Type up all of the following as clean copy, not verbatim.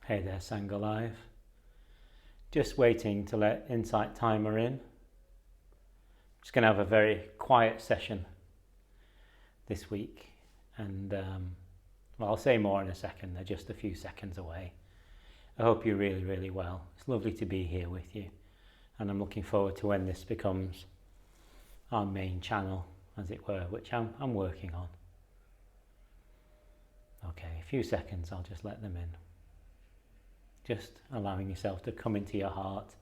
Hey there, Sangha Live. Just waiting to let Insight Timer in. Just going to have a very quiet session this week, and I'll say more in a second. They're just a few seconds away. I hope you're really, really well. It's lovely to be here with you, and I'm looking forward to when this becomes our main channel, as it were, which I'm working on. Okay, a few seconds, I'll just let them in. Just allowing yourself to come into your heart,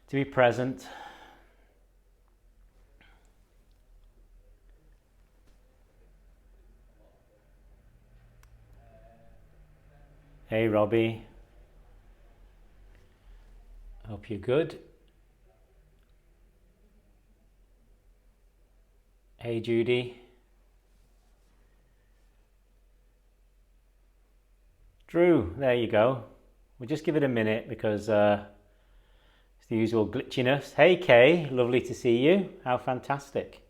to be present. Hey Robbie, hope you're good. Hey Judy. Drew, there you go. We'll just give it a minute because it's the usual glitchiness. Hey Kay, lovely to see you. How fantastic.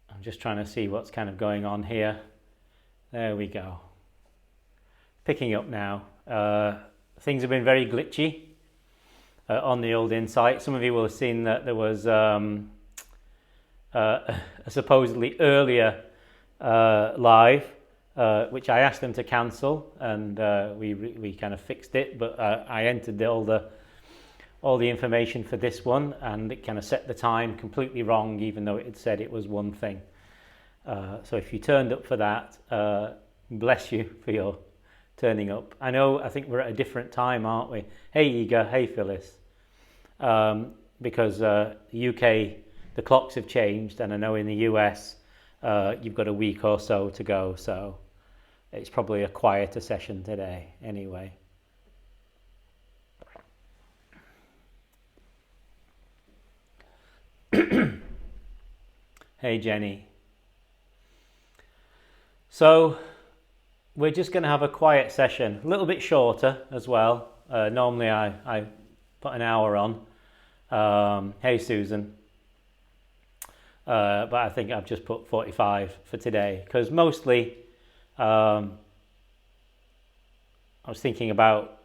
I'm just trying to see what's kind of going on here. There we go. Picking up now. Things have been very glitchy on the old Insight. Some of you will have seen that there was a supposedly earlier live, which I asked them to cancel, and we kind of fixed it. But I entered all the information for this one, and it kind of set the time completely wrong, even though it had said it was one thing. So if you turned up for that, bless you for your turning up. I think we're at a different time, aren't we? Hey Iga, hey Phyllis. Because the UK, the clocks have changed, and I know in the US you've got a week or so to go, so it's probably a quieter session today anyway. Hey Jenny. So we're just going to have a quiet session, a little bit shorter as well. Normally I put an hour on. Hey Susan. But I think I've just put 45 for today, because mostly I was thinking about,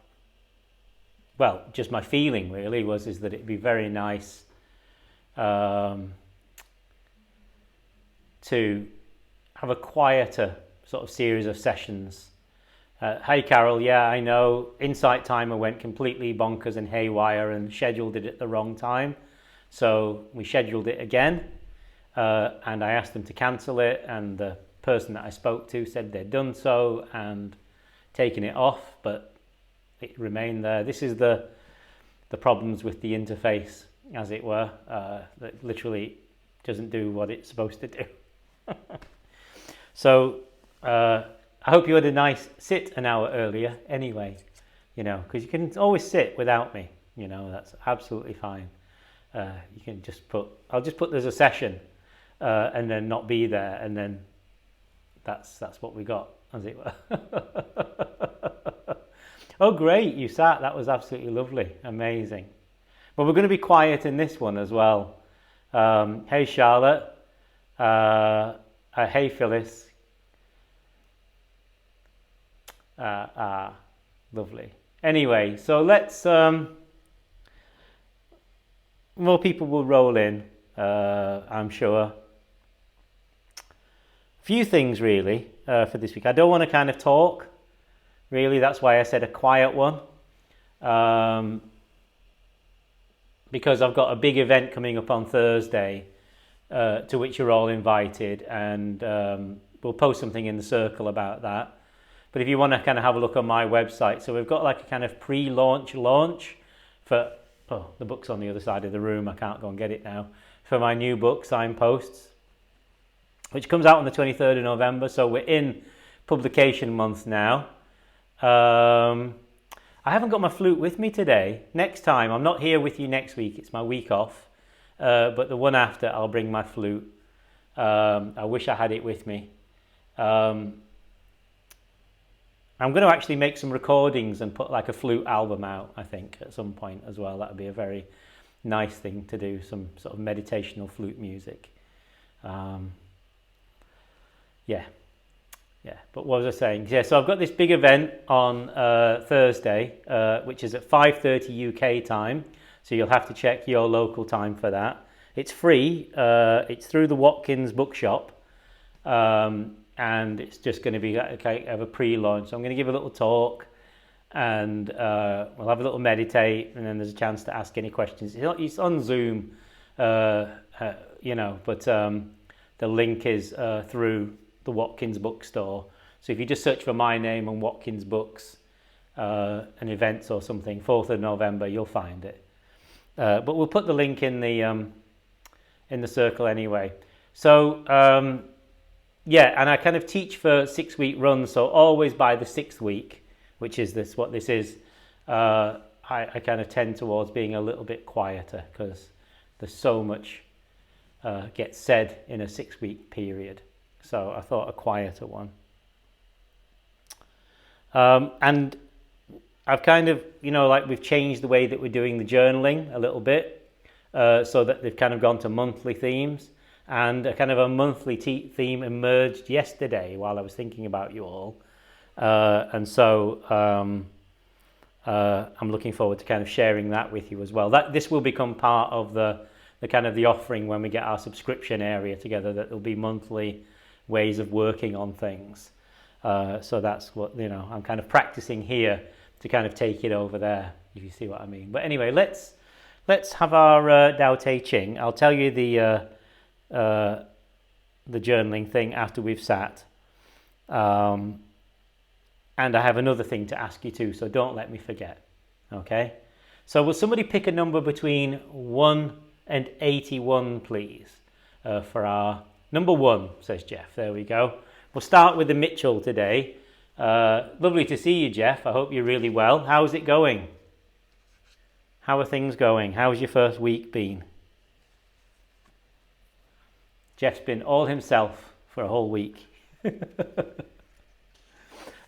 well, just my feeling really is that it'd be very nice to have a quieter sort of series of sessions. Hey Carol, yeah, I know Insight Timer went completely bonkers and haywire and scheduled it at the wrong time, so we scheduled it again, and I asked them to cancel it, and the person that I spoke to said they'd done so and taken it off, but it remained there. This is the problems with the interface, as it were, that literally doesn't do what it's supposed to do. So I hope you had a nice sit an hour earlier anyway, because you can always sit without me, that's absolutely fine. You can just I'll just put there's a session and then not be there, and then that's what we got, as it were. Oh great, you sat, that was absolutely lovely, amazing. But we're going to be quiet in this one as well. Hey Charlotte, hey Phyllis. Lovely. Anyway, so let's more people will roll in, I'm sure. A few things really for this week. I don't want to kind of talk really, that's why I said a quiet one, because I've got a big event coming up on Thursday to which you're all invited, and we'll post something in the circle about that. But if you want to kind of have a look on my website, so we've got like a kind of pre-launch for, the book's on the other side of the room, I can't go and get it now, for my new book, Signposts, which comes out on the 23rd of November, so we're in publication month now. I haven't got my flute with me today. Next time, I'm not here with you next week, it's my week off, but the one after I'll bring my flute. I wish I had it with me. I'm going to actually make some recordings and put like a flute album out, I think, at some point as well. That would be a very nice thing to do, some sort of meditational flute music. Yeah. But what was I saying? Yeah, so I've got this big event on Thursday, which is at 5:30 UK time. So you'll have to check your local time for that. It's free. It's through the Watkins Bookshop. And it's just going to be have a pre-launch. So I'm going to give a little talk, and we'll have a little meditate, and then there's a chance to ask any questions. It's on Zoom, but the link is through the Watkins Bookstore. So if you just search for my name on Watkins Books and events or something, 4th of November, you'll find it. But we'll put the link in the circle anyway. So and I kind of teach for 6-week runs. So always by the 6th week, which is what this is, I kind of tend towards being a little bit quieter because there's so much gets said in a 6-week period. So I thought a quieter one. And I've kind of, we've changed the way that we're doing the journaling a little bit, so that they've kind of gone to monthly themes. And a kind of a monthly theme emerged yesterday while I was thinking about you all. And so I'm looking forward to kind of sharing that with you as well. This will become part of the kind of the offering when we get our subscription area together, that there'll be monthly ways of working on things. So that's what, I'm kind of practicing here to kind of take it over there, if you see what I mean. But anyway, let's have our Tao Te Ching. I'll tell you the journaling thing after we've sat. And I have another thing to ask you too, so don't let me forget. Okay? So will somebody pick a number between 1 and 81, please, for our number 1, says Jeff. There we go. We'll start with the Mitchell today. Lovely to see you, Jeff. I hope you're really well. How's it going? How are things going? How's your first week been? Jeff's been all himself for a whole week.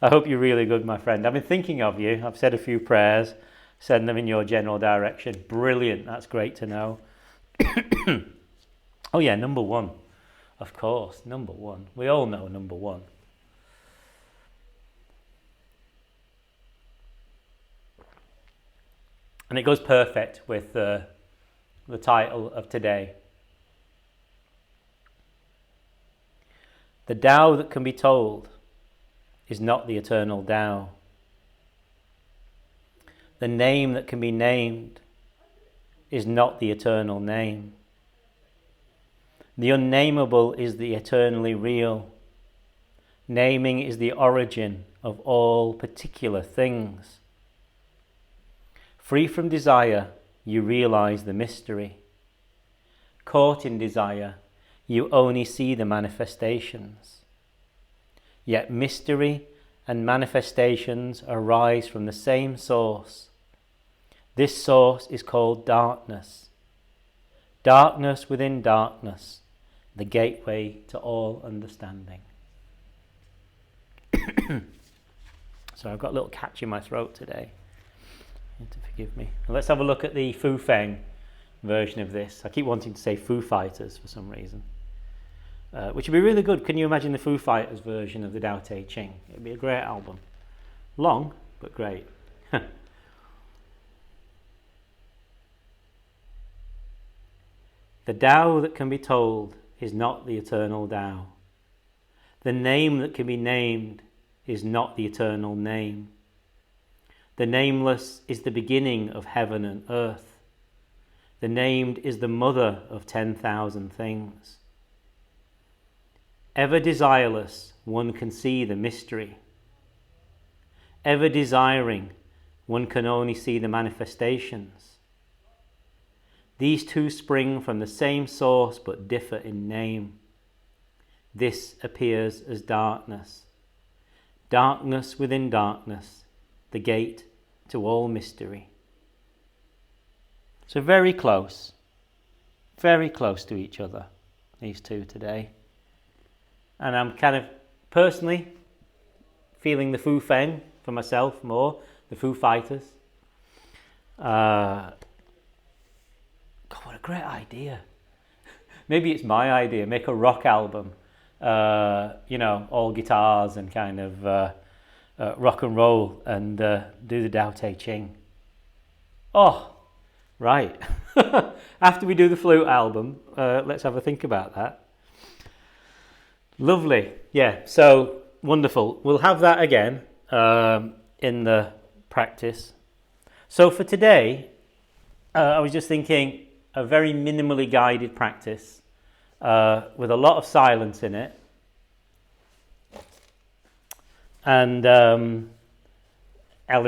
I hope you're really good, my friend. I've been thinking of you. I've said a few prayers, send them in your general direction. Brilliant. That's great to know. Oh yeah, number 1. Of course, number 1. We all know number 1. And it goes perfect with the title of today. The Tao that can be told is not the eternal Tao. The name that can be named is not the eternal name. The unnameable is the eternally real. Naming is the origin of all particular things. Free from desire, you realize the mystery. Caught in desire, you only see the manifestations. Yet mystery and manifestations arise from the same source. This source is called darkness. Darkness within darkness, the gateway to all understanding. So I've got a little catch in my throat today. You have to forgive me. Well, let's have a look at the Fu Feng version of this. I keep wanting to say Foo Fighters for some reason. Which would be really good. Can you imagine the Foo Fighters version of the Tao Te Ching? It would be a great album. Long, but great. The Tao that can be told is not the eternal Tao. The name that can be named is not the eternal name. The nameless is the beginning of heaven and earth. The named is the mother of 10,000 things. Ever desireless, one can see the mystery. Ever desiring, one can only see the manifestations. These two spring from the same source but differ in name. This appears as darkness. Darkness within darkness, the gate to all mystery. So very close to each other, these two today. And I'm kind of personally feeling the Fu Feng for myself more, the Foo Fighters. God, what a great idea. Maybe it's my idea, make a rock album, all guitars and kind of rock and roll, and do the Tao Te Ching. Oh, right. After we do the flute album, let's have a think about that. Lovely. Yeah, so wonderful. We'll have that again in the practice. So for today, I was just thinking a very minimally guided practice with a lot of silence in it. And Ellen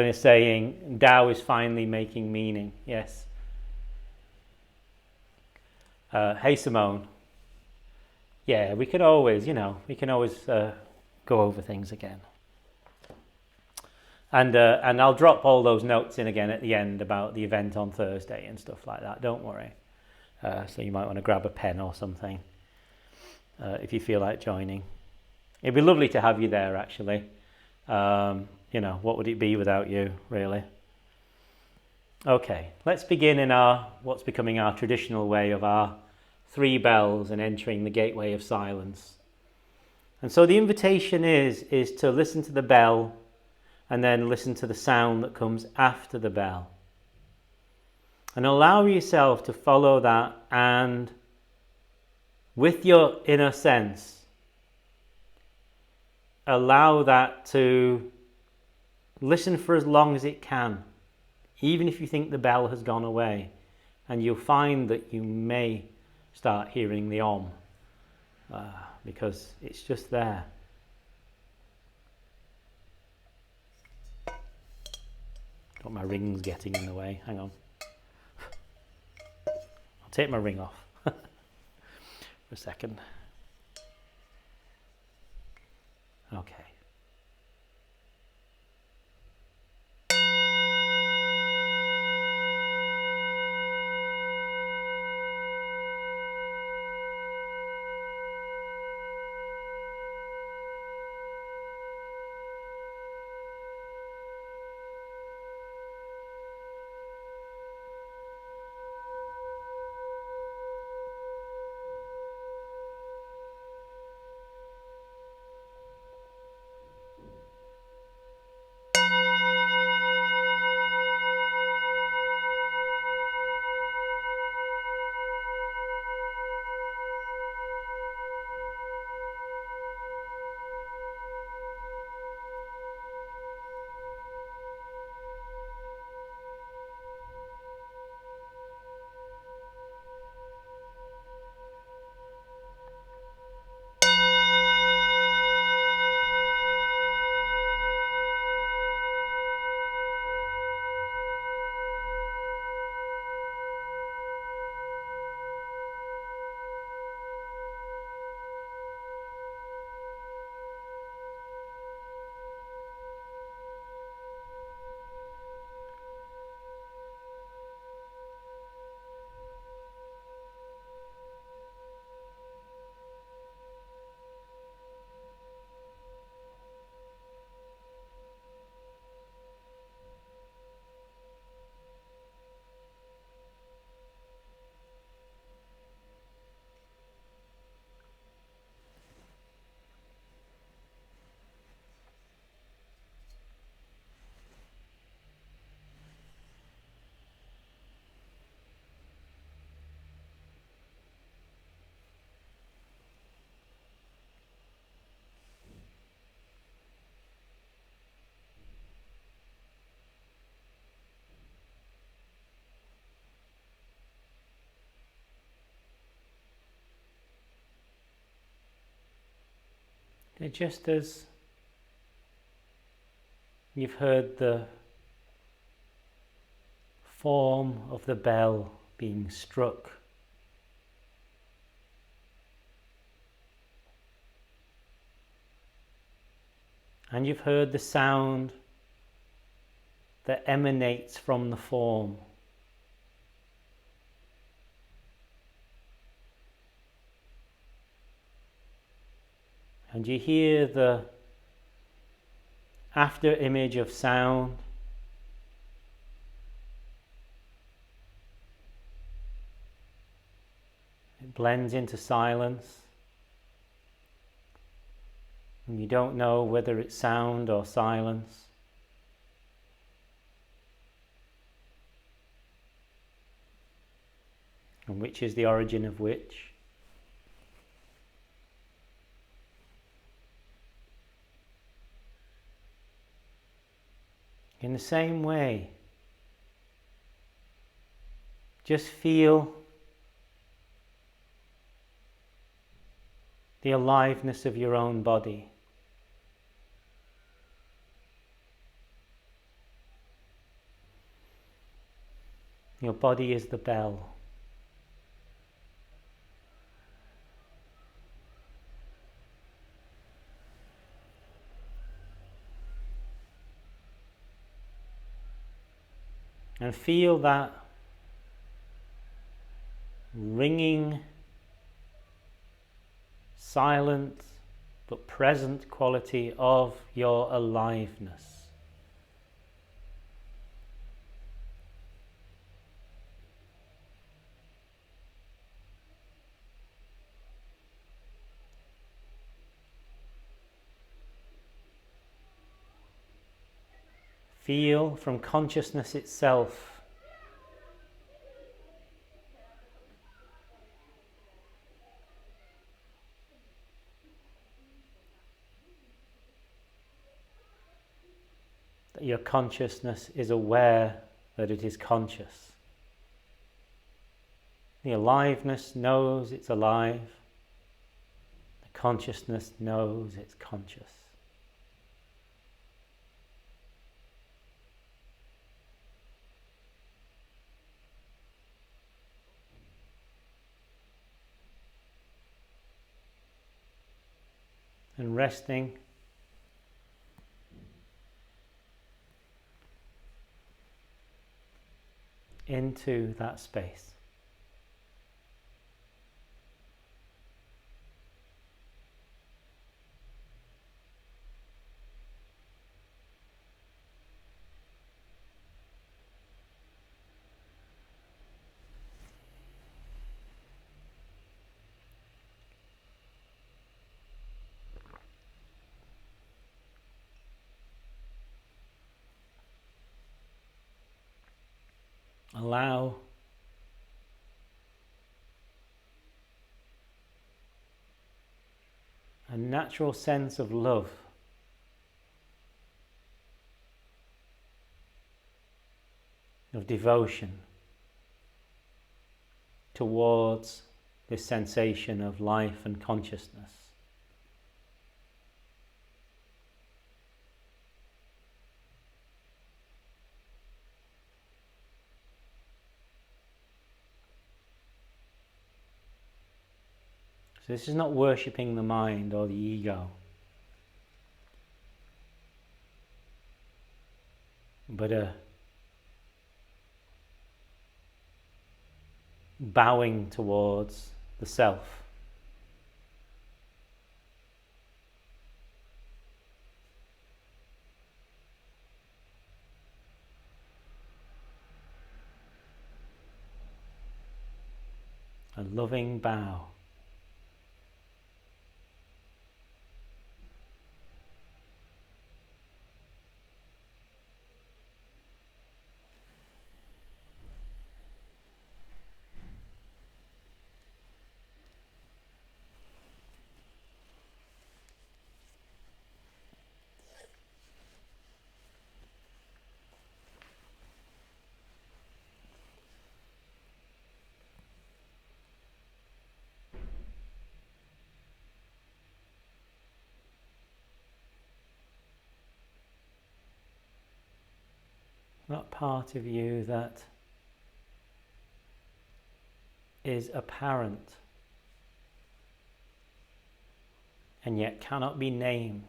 is saying, Tao is finally making meaning. Yes. Hey, Simone. Yeah, we can always, go over things again. And I'll drop all those notes in again at the end about the event on Thursday and stuff like that. Don't worry. So you might want to grab a pen or something if you feel like joining. It'd be lovely to have you there, actually. What would it be without you, really? Okay, let's begin in what's becoming our traditional way of our 3 bells and entering the gateway of silence. And so the invitation is to listen to the bell and then listen to the sound that comes after the bell. And allow yourself to follow that, and with your inner sense, allow that to listen for as long as it can, even if you think the bell has gone away, and you'll find that you may start hearing the Om because it's just there. Got my rings getting in the way. Hang on. I'll take my ring off for a second. Okay. Just as you've heard the form of the bell being struck, and you've heard the sound that emanates from the form, and you hear the after image of sound. It blends into silence. And you don't know whether it's sound or silence. And which is the origin of which. In the same way, just feel the aliveness of your own body. Your body is the bell. And feel that ringing, silent but present quality of your aliveness. Feel from consciousness itself that your consciousness is aware that it is conscious. The aliveness knows it's alive. The consciousness knows it's conscious. And resting into that space. Allow a natural sense of love of devotion towards this sensation of life and consciousness. So this is not worshipping the mind or the ego, but a bowing towards the self. A loving bow. That part of you that is apparent and yet cannot be named.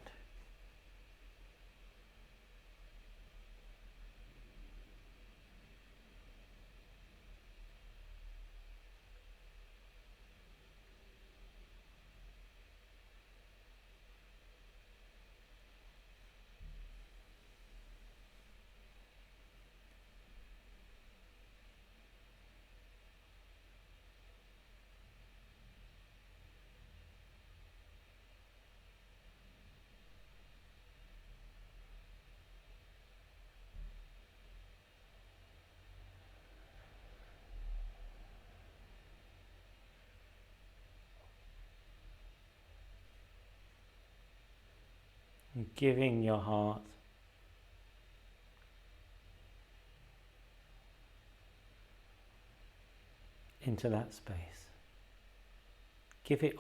and giving your heart into that space. Give it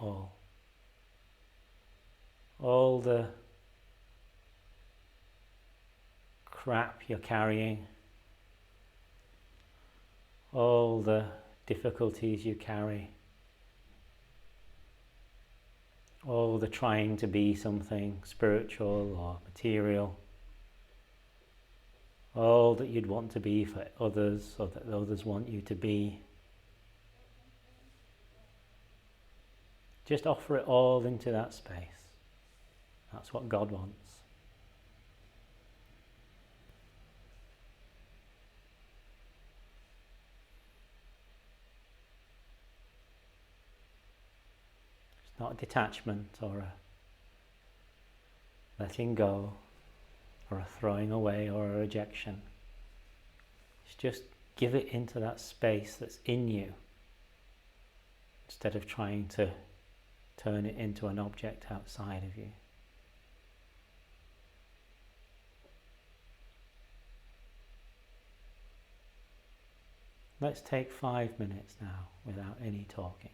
all the crap you're carrying, all the difficulties you carry, all the trying to be something spiritual or material, all that you'd want to be for others or that others want you to be. Just offer it all into that space. That's what God wants. It's not a detachment or a letting go or a throwing away or a rejection. It's just give it into that space that's in you instead of trying to turn it into an object outside of you. Let's take 5 minutes now without any talking.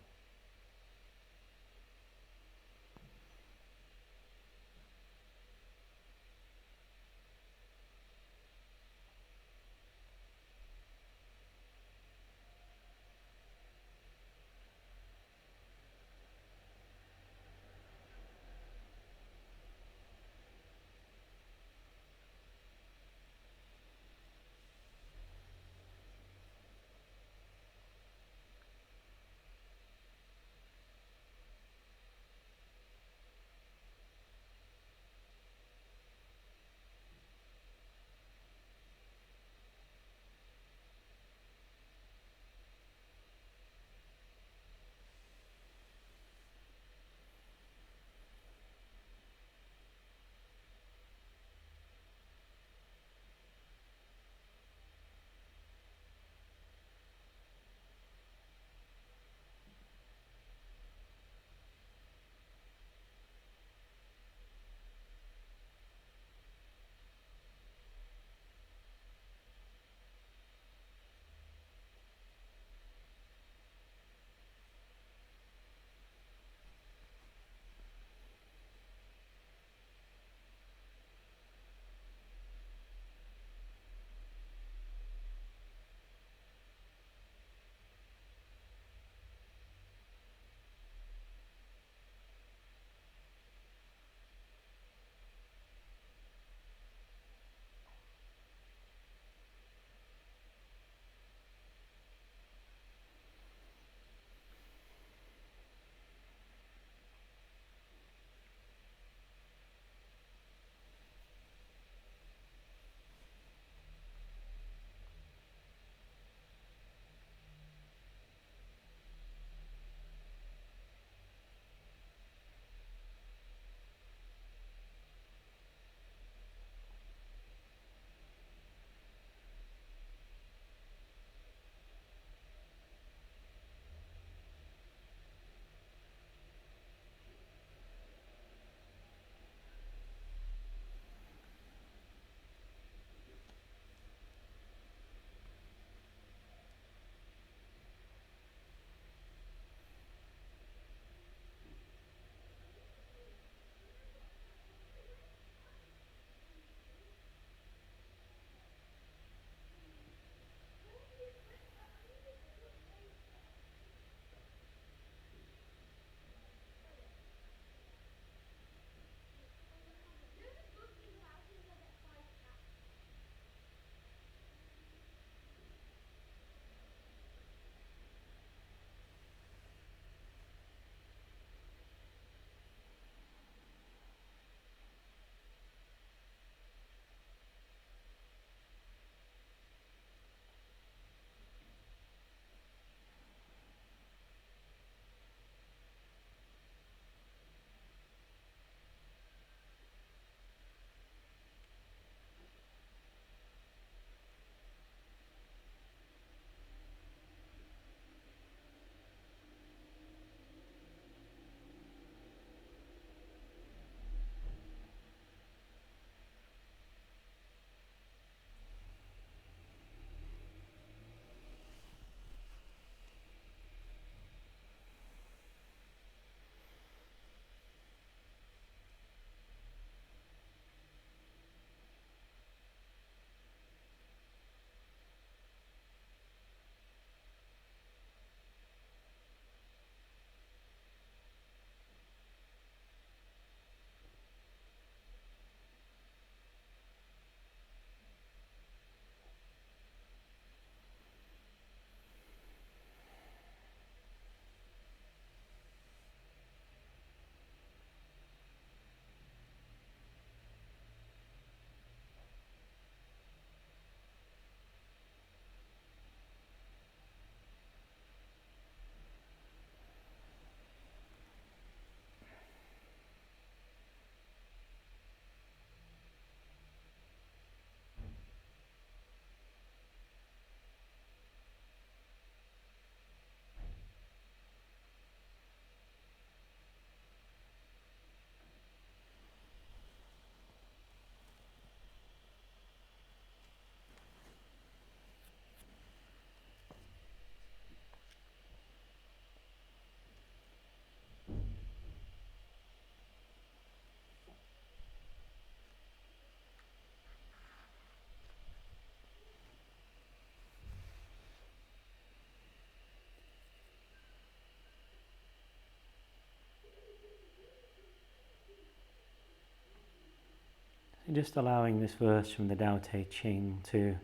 Just allowing this verse from the Tao Te Ching to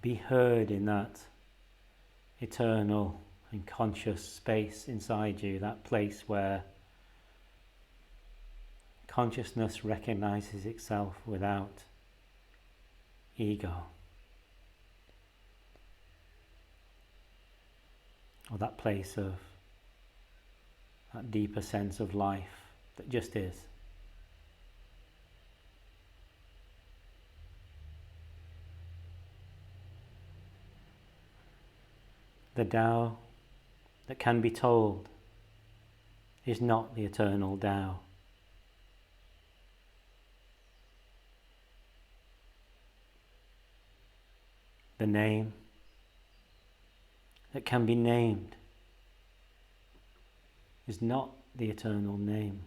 be heard in that eternal and conscious space inside you, that place where consciousness recognizes itself without ego, or that place of that deeper sense of life that just is. The Tao that can be told is not the eternal Tao. The name that can be named is not the eternal name.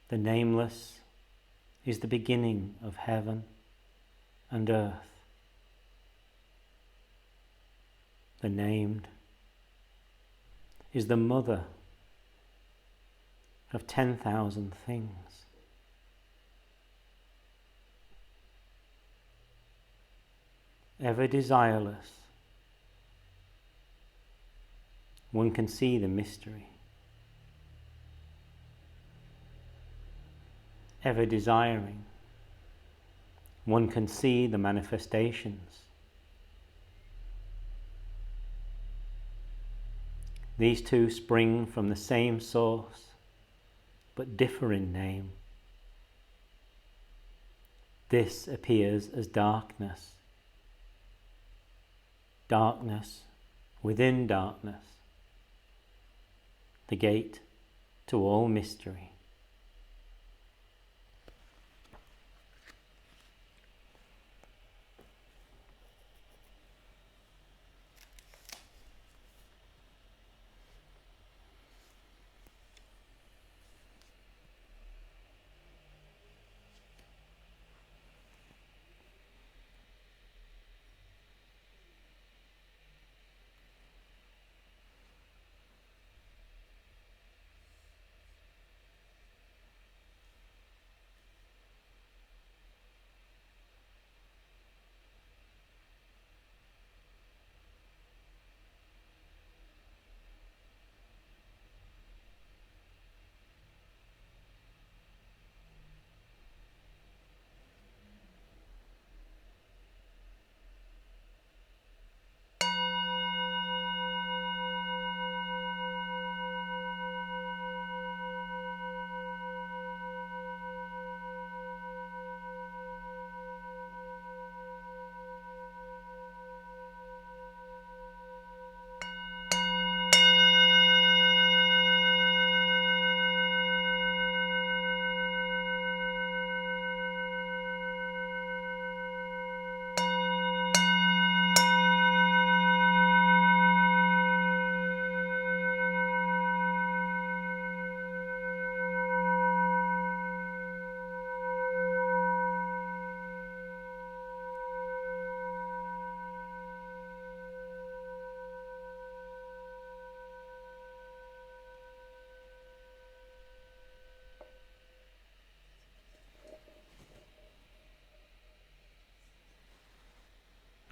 The nameless is the beginning of heaven and earth. The named is the mother of 10,000 things. Ever desireless, one can see the mystery. Ever desiring, one can see the manifestations. These two spring from the same source, but differ in name. This appears as darkness. Darkness within darkness, the gate to all mystery.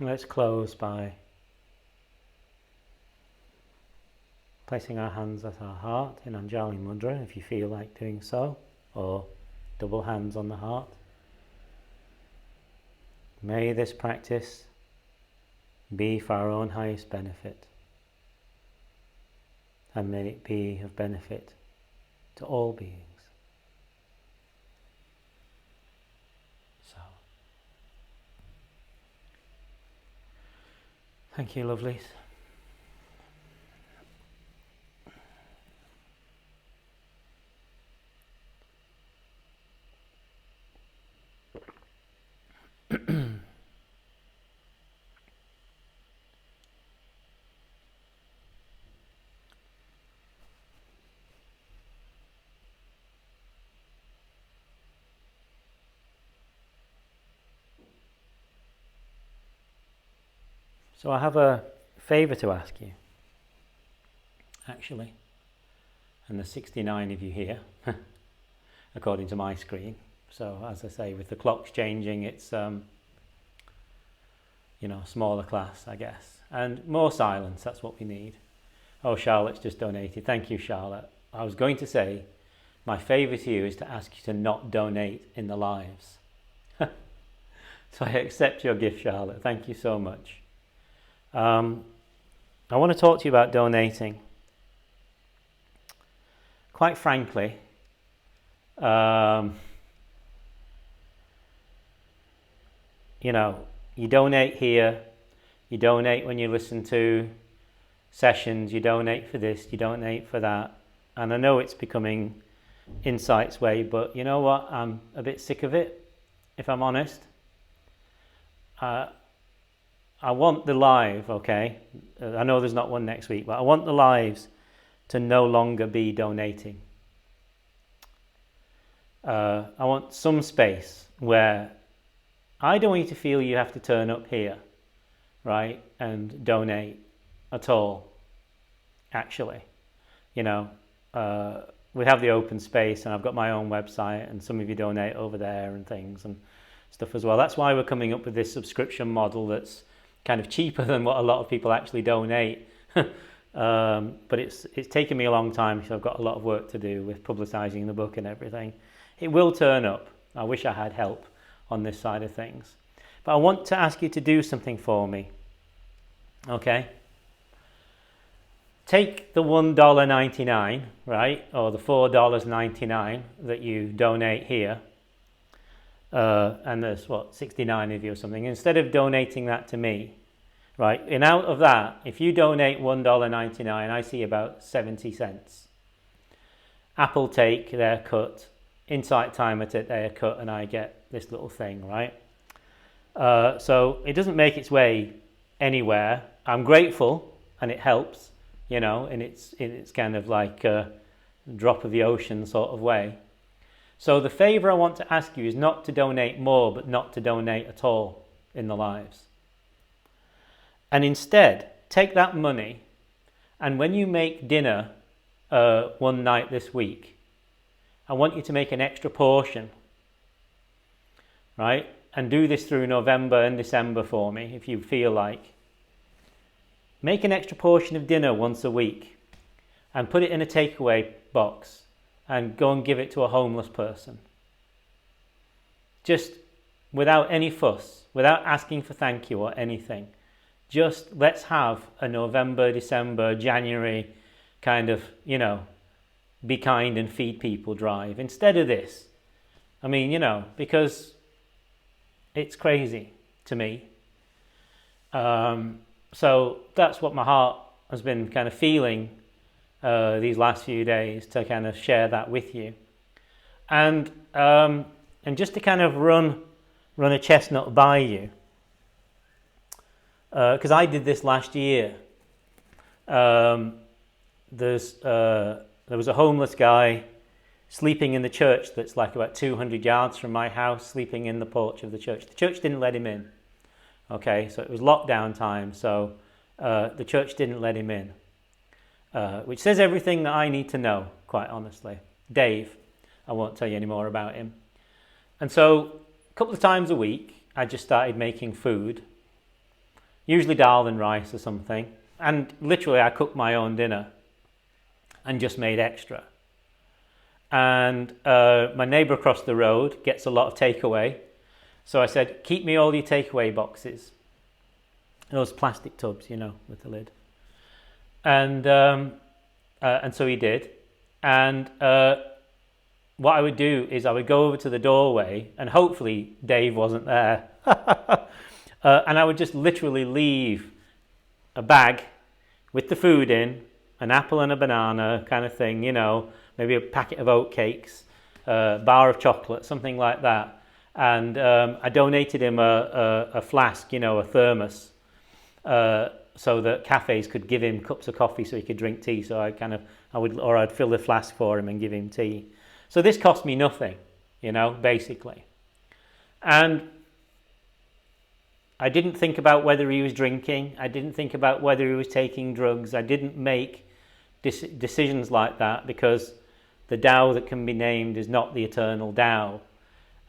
Let's close by placing our hands at our heart in Anjali Mudra, if you feel like doing so, or double hands on the heart. May this practice be for our own highest benefit, and may it be of benefit to all beings. So, thank you, lovelies. So I have a favour to ask you, actually. and there's 69 of you here, according to my screen. So as I say, with the clocks changing, it's a smaller class, I guess, and more silence. That's what we need. Oh, Charlotte's just donated. Thank you, Charlotte. I was going to say, my favour to you is to ask you to not donate in the lives. So I accept your gift, Charlotte. Thank you so much. I want to talk to you about donating. Quite frankly, you donate here, you donate when you listen to sessions, you donate for this, you donate for that. And I know it's becoming Insight's way, but you know what? I'm a bit sick of it, if I'm honest. I want the live, okay? I know there's not one next week, but I want the lives to no longer be donating. I want some space where I don't want you to feel you have to turn up here, right, and donate at all, actually. We have the open space, and I've got my own website, and some of you donate over there and things and stuff as well. That's why we're coming up with this subscription model that's kind of cheaper than what a lot of people actually donate. But it's taken me a long time, so I've got a lot of work to do with publicising the book and everything. It will turn up. I wish I had help on this side of things. But I want to ask you to do something for me. Okay? Take the $1.99, right, or the $4.99 that you donate here, and there's 69 of you or something. Instead of donating that to me, right, and out of that, if you donate $1.99, I see about 70 cents. Apple take their cut, Insight Timer take their cut, and I get this little thing, right? So it doesn't make its way anywhere. I'm grateful, and it helps, and it's kind of like a drop of the ocean sort of way. So the favour I want to ask you is not to donate more, but not to donate at all in the lives. And instead, take that money, and when you make dinner one night this week, I want you to make an extra portion, right? And do this through November and December for me, if you feel like. Make an extra portion of dinner once a week and put it in a takeaway box and go and give it to a homeless person. Just without any fuss, without asking for thank you or anything. Just let's have a November, December, January kind of, be kind and feed people drive instead of this. I mean, because it's crazy to me. So that's what my heart has been kind of feeling these last few days, to kind of share that with you. And just to kind of run a chestnut by you, because I did this last year. There was a homeless guy sleeping in the church that's like about 200 yards from my house, sleeping in the porch of the church. The church didn't let him in. Okay, so it was lockdown time, so the church didn't let him in, which says everything that I need to know, quite honestly. Dave, I won't tell you any more about him. And so a couple of times a week, I just started making food, usually dal and rice or something, and literally I cooked my own dinner and just made extra. And my neighbour across the road gets a lot of takeaway, so I said, keep me all your takeaway boxes, those plastic tubs, with the lid. And so he did. And what I would do is I would go over to the doorway, and hopefully Dave wasn't there, and I would just literally leave a bag with the food in, an apple and a banana kind of thing, maybe a packet of oat cakes, a bar of chocolate, something like that. And I donated him a flask, a thermos, so that cafes could give him cups of coffee so he could drink tea. So I'd fill the flask for him and give him tea. So this cost me nothing, basically. And I didn't think about whether he was drinking. I didn't think about whether he was taking drugs. I didn't make decisions like that, because the Tao that can be named is not the eternal Tao,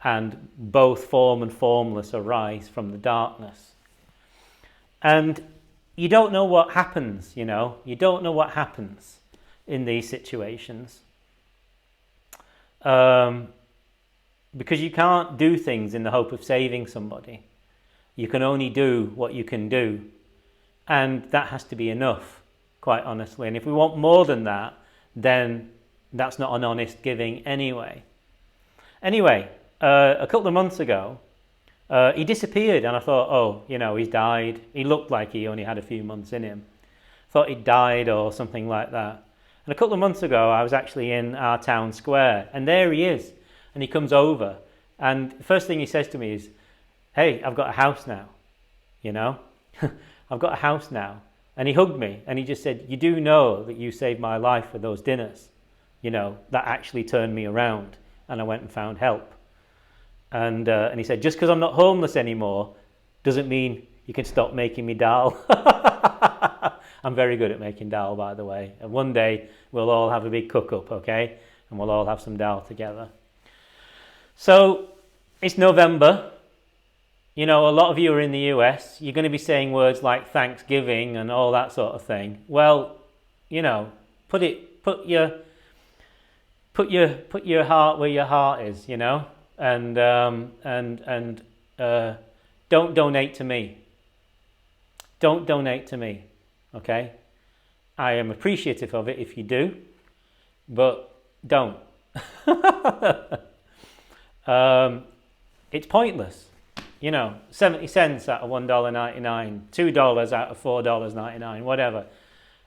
and both form and formless arise from the darkness. And you don't know what happens, you don't know what happens in these situations. Because you can't do things in the hope of saving somebody. You can only do what you can do. And that has to be enough, quite honestly. And if we want more than that, then that's not an honest giving anyway. Anyway, a couple of months ago, he disappeared, and I thought, he's died. He looked like he only had a few months in him. Thought he'd died or something like that. And a couple of months ago, I was actually in our town square, and there he is. And he comes over, and the first thing he says to me is, "Hey, I've got a house now, I've got a house now." And he hugged me, and he just said, "You do know that you saved my life with those dinners. That actually turned me around, and I went and found help." And he said, "Just because I'm not homeless anymore doesn't mean you can stop making me dal." I'm very good at making dal, by the way. And one day we'll all have a big cook-up, okay? And we'll all have some dal together. So it's November. A lot of you are in the US. You're going to be saying words like Thanksgiving and all that sort of thing. Well, put your heart where your heart is, and don't donate to me. Don't donate to me, okay? I am appreciative of it if you do, but don't. It's pointless. 70 cents out of $1.99, $2 out of $4.99, whatever.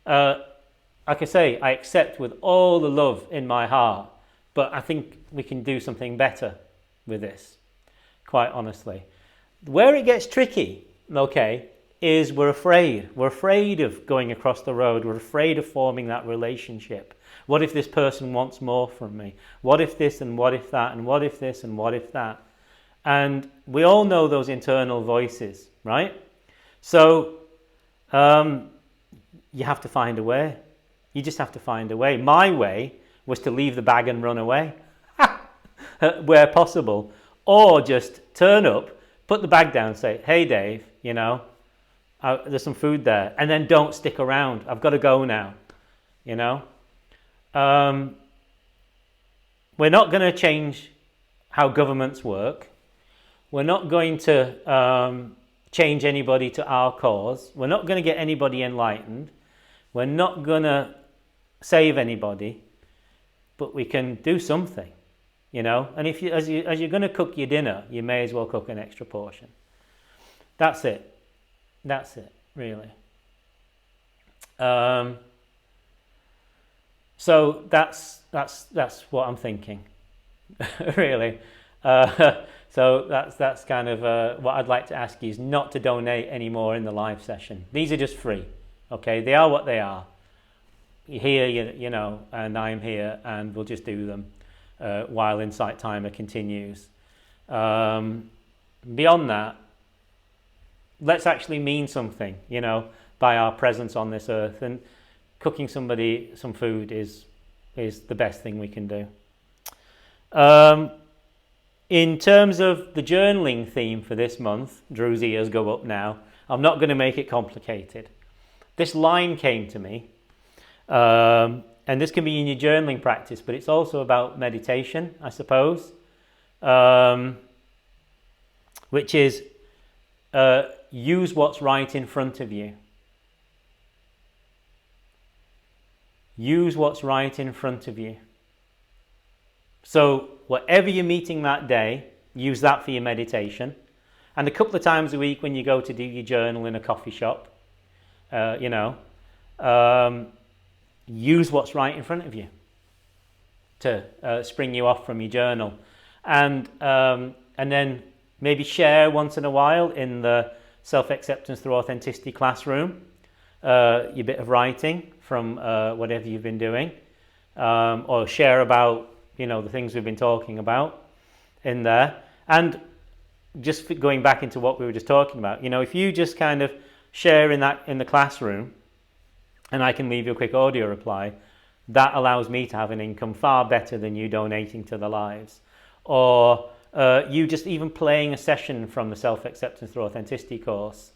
Like I say, I accept with all the love in my heart, but I think we can do something better with this, quite honestly. Where it gets tricky, okay, is we're afraid. We're afraid of going across the road. We're afraid of forming that relationship. What if this person wants more from me? What if this and what if that and what if this and what if that? And we all know those internal voices, right? So you have to find a way. You just have to find a way. My way was to leave the bag and run away where possible, or just turn up, put the bag down, say, "Hey Dave, there's some food there," and then don't stick around. I've got to go now. We're not going to change how governments work. We're not going to change anybody to our cause. We're not going to get anybody enlightened. We're not going to save anybody, but we can do something, And if as you're going to cook your dinner, you may as well cook an extra portion. That's it. That's it, really. So that's what I'm thinking, really. So that's kind of what I'd like to ask you, is not to donate anymore in the live session. These are just free, okay? They are what they are. You're here, and I'm here, and we'll just do them while Insight Timer continues. Beyond that, let's actually mean something, by our presence on this earth. And cooking somebody some food is the best thing we can do. In terms of the journaling theme for this month, Drew's ears go up now. I'm not going to make it complicated. This line came to me, and this can be in your journaling practice, but it's also about meditation, I suppose, which is use what's right in front of you. Use what's right in front of you. So whatever you're meeting that day, use that for your meditation. And a couple of times a week when you go to do your journal in a coffee shop, use what's right in front of you to spring you off from your journal. And then maybe share once in a while in the Self-Acceptance Through Authenticity classroom your bit of writing from whatever you've been doing, or share about the things we've been talking about in there. And just going back into what we were just talking about, if you just kind of share in the classroom, and I can leave you a quick audio reply, that allows me to have an income far better than you donating to the lives. Or you just even playing a session from the Self-Acceptance Through Authenticity course.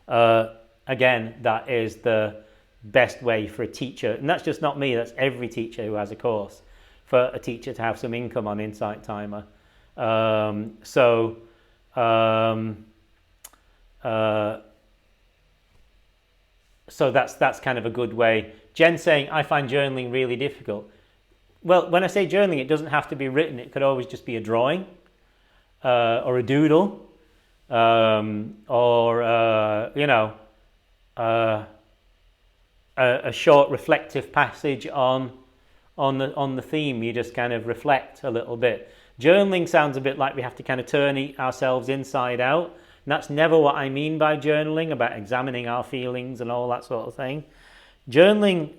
Again, that is the best way for a teacher, and that's just not me, that's every teacher who has a course, for a teacher to have some income on Insight Timer. So that's kind of a good way. Jen saying, I find journaling really difficult. Well, when I say journaling, it doesn't have to be written. It could always just be a drawing or a doodle or, a short reflective passage on the theme. You just kind of reflect a little bit. Journaling sounds a bit like we have to kind of turn ourselves inside out. And that's never what I mean by journaling, about examining our feelings and all that sort of thing. Journaling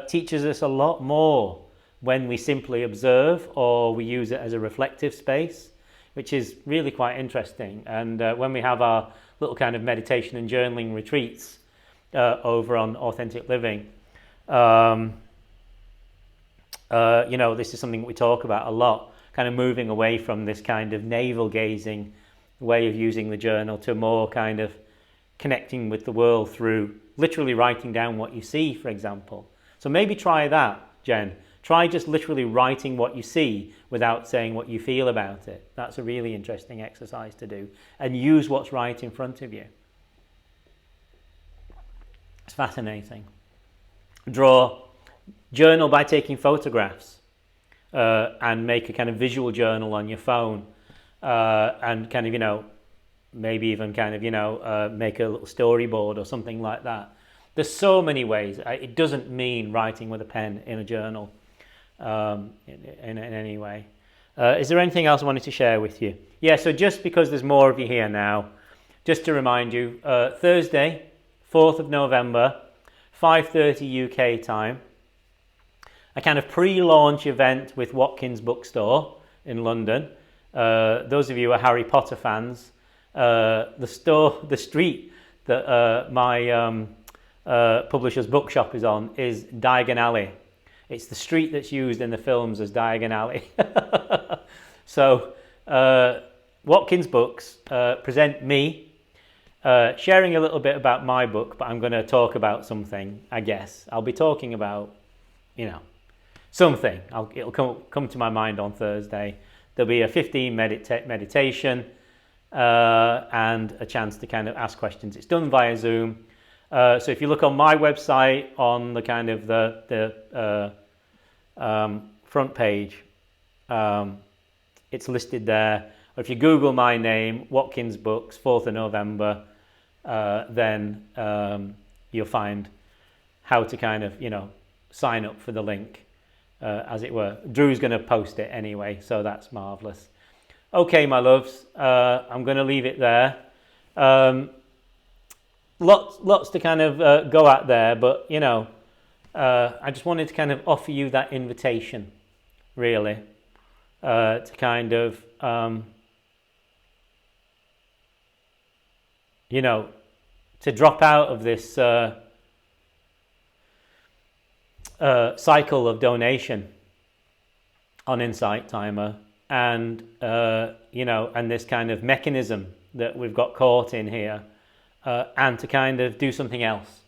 teaches us a lot more when we simply observe or we use it as a reflective space, which is really quite interesting. And when we have our little kind of meditation and journaling retreats over on Authentic Living, this is something we talk about a lot, kind of moving away from this kind of navel-gazing way of using the journal to more kind of connecting with the world through literally writing down what you see, for example. So maybe try that, Jen. Try just literally writing what you see without saying what you feel about it. That's a really interesting exercise to do. And use what's right in front of you. It's fascinating. Journal by taking photographs and make a kind of visual journal on your phone and kind of, maybe even kind of, make a little storyboard or something like that. There's so many ways. It doesn't mean writing with a pen in a journal in any way. Is there anything else I wanted to share with you? Yeah, so just because there's more of you here now, just to remind you, Thursday, 4th of November, 5:30 UK time, a kind of pre-launch event with Watkins Bookstore in London. Those of you who are Harry Potter fans, the street that my publisher's bookshop is on is Diagon Alley. It's the street that's used in the films as Diagon Alley. So Watkins Books present me sharing a little bit about my book, but I'm going to talk about something, I guess. I'll be talking about, something. It'll come to my mind on Thursday. There'll be a 15-minute meditation and a chance to kind of ask questions. It's done via Zoom. So if you look on my website on the kind of the front page, it's listed there. Or if you Google my name, Watkins Books, 4th of November, then you'll find how to kind of, sign up for the link, as it were. Drew's going to post it anyway, so that's marvellous. Okay, my loves, I'm going to leave it there. Lots to kind of go at there, but, I just wanted to kind of offer you that invitation, really, to kind of, to drop out of this cycle of donation on Insight Timer and, and this kind of mechanism that we've got caught in here, and to kind of do something else,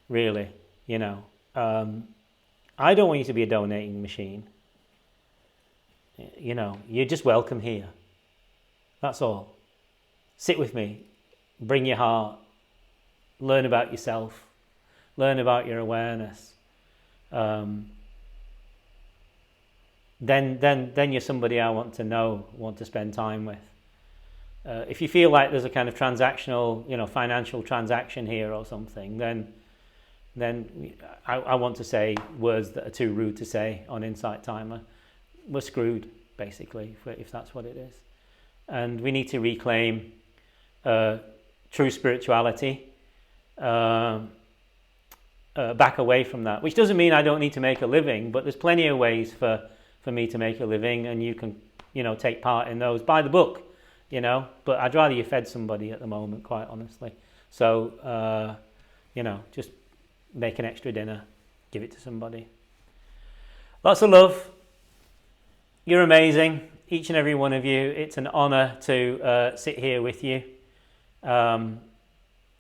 really, I don't want you to be a donating machine. You're just welcome here. That's all. Sit with me. Bring your heart. Learn about yourself. Learn about your awareness. Then you're somebody I want to know, want to spend time with. If you feel like there's a kind of transactional, financial transaction here or something, then I want to say words that are too rude to say on Insight Timer. We're screwed, basically, if that's what it is. And we need to reclaim true spirituality, back away from that, which doesn't mean I don't need to make a living, but there's plenty of ways for me to make a living, and you can, take part in those. Buy the book, but I'd rather you fed somebody at the moment, quite honestly. So, just make an extra dinner, give it to somebody. Lots of love. You're amazing, each and every one of you. It's an honour to sit here with you.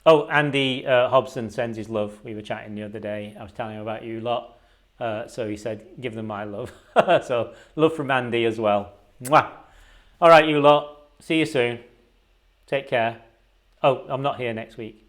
Andy Hobson sends his love. We were chatting the other day. I was telling him about you lot. So he said, give them my love. So love from Andy as well. Mwah. All right, you lot. See you soon. Take care. Oh, I'm not here next week.